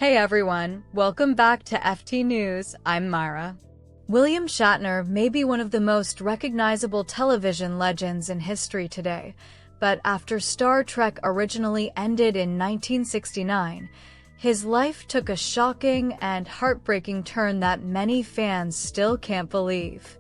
Hey everyone, welcome back to FT News. I'm Myra. William Shatner may be one of the most recognizable television legends in history today, but after Star Trek originally ended in 1969, his life took a shocking and heartbreaking turn that many fans still can't believe.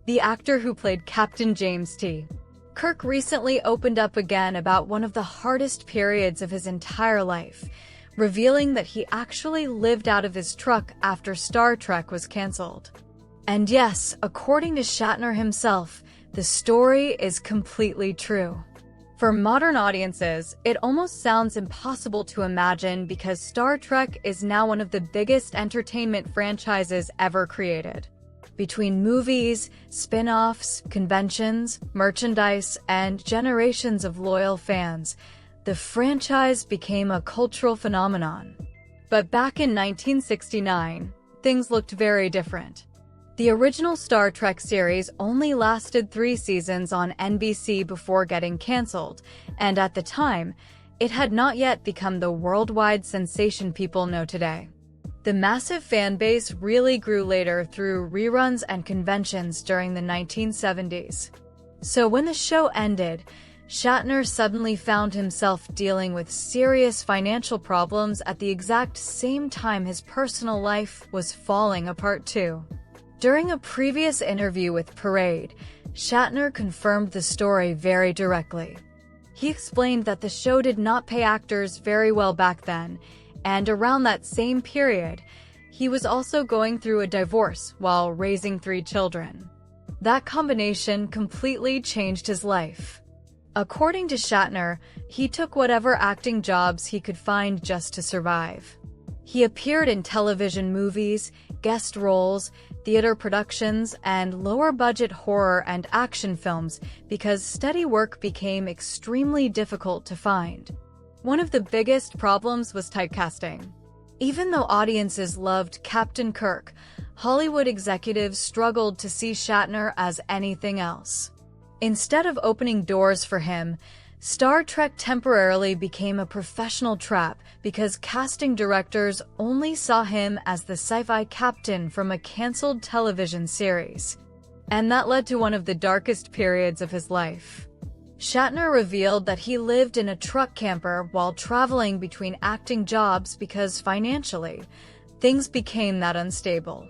The actor who played Captain James T. Kirk recently opened up again about one of the hardest periods of his entire life, revealing that he actually lived out of his truck after Star Trek was canceled. And yes, according to Shatner himself, the story is completely true. For modern audiences, it almost sounds impossible to imagine because Star Trek is now one of the biggest entertainment franchises ever created. Between movies, spin-offs, conventions, merchandise, and generations of loyal fans, the franchise became a cultural phenomenon. But back in 1969, things looked very different. The original Star Trek series only lasted 3 seasons on NBC before getting canceled, and at the time, it had not yet become the worldwide sensation people know today. The massive fan base really grew later through reruns and conventions during the 1970s. So when the show ended, Shatner suddenly found himself dealing with serious financial problems at the exact same time his personal life was falling apart too. During a previous interview with Parade, Shatner confirmed the story very directly. He explained that the show did not pay actors very well back then, and around that same period, he was also going through a divorce while raising 3 children. That combination completely changed his life. According to Shatner, he took whatever acting jobs he could find just to survive. He appeared in television movies, guest roles, theater productions, and lower-budget horror and action films because steady work became extremely difficult to find. One of the biggest problems was typecasting. Even though audiences loved Captain Kirk, Hollywood executives struggled to see Shatner as anything else. Instead of opening doors for him, Star Trek temporarily became a professional trap because casting directors only saw him as the sci-fi captain from a canceled television series. And that led to one of the darkest periods of his life. Shatner revealed that he lived in a truck camper while traveling between acting jobs because financially, things became that unstable.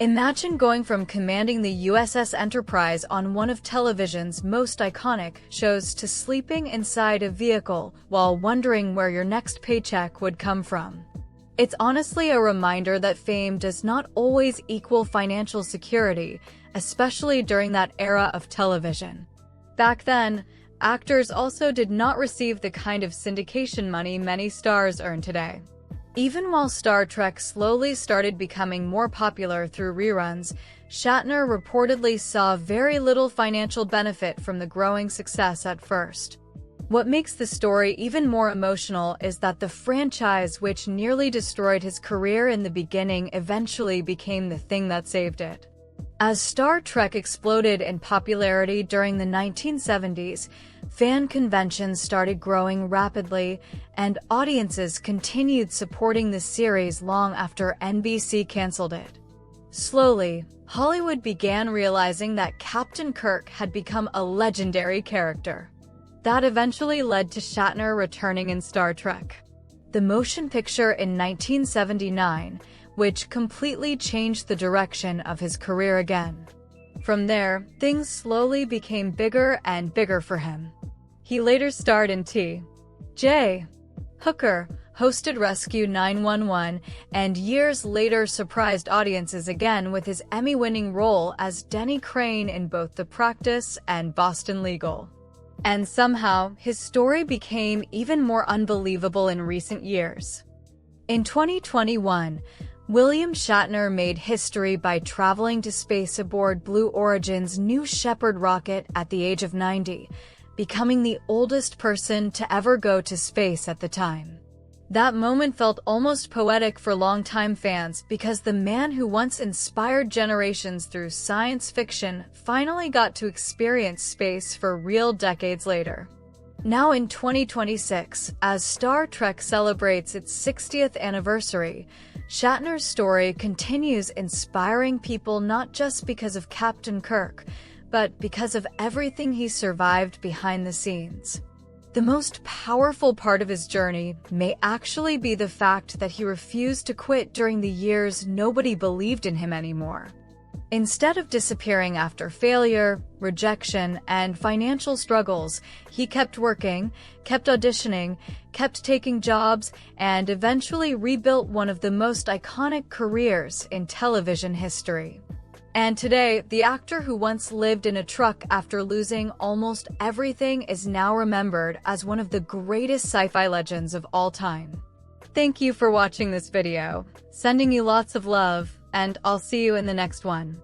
Imagine going from commanding the USS Enterprise on one of television's most iconic shows to sleeping inside a vehicle while wondering where your next paycheck would come from. It's honestly a reminder that fame does not always equal financial security, especially during that era of television. Back then, actors also did not receive the kind of syndication money many stars earn today. Even while Star Trek slowly started becoming more popular through reruns, Shatner reportedly saw very little financial benefit from the growing success at first. What makes the story even more emotional is that the franchise, which nearly destroyed his career in the beginning, eventually became the thing that saved it. As Star Trek exploded in popularity during the 1970s, fan conventions started growing rapidly, and audiences continued supporting the series long after NBC canceled it. Slowly, Hollywood began realizing that Captain Kirk had become a legendary character. That eventually led to Shatner returning in Star Trek, the motion picture in 1979, which completely changed the direction of his career again. From there, things slowly became bigger and bigger for him. He later starred in T.J. Hooker, hosted Rescue 911, and years later surprised audiences again with his Emmy-winning role as Denny Crane in both The Practice and Boston Legal. And somehow, his story became even more unbelievable in recent years. In 2021, William Shatner made history by traveling to space aboard Blue Origin's New Shepard rocket at the age of 90, becoming the oldest person to ever go to space at the time. That moment felt almost poetic for longtime fans because the man who once inspired generations through science fiction finally got to experience space for real decades later. Now in 2026, as Star Trek celebrates its 60th anniversary, Shatner's story continues inspiring people not just because of Captain Kirk, but because of everything he survived behind the scenes. The most powerful part of his journey may actually be the fact that he refused to quit during the years nobody believed in him anymore. Instead of disappearing after failure, rejection, and financial struggles, he kept working, kept auditioning, kept taking jobs, and eventually rebuilt one of the most iconic careers in television history. And today, the actor who once lived in a truck after losing almost everything is now remembered as one of the greatest sci-fi legends of all time. Thank you for watching this video. Sending you lots of love, and I'll see you in the next one.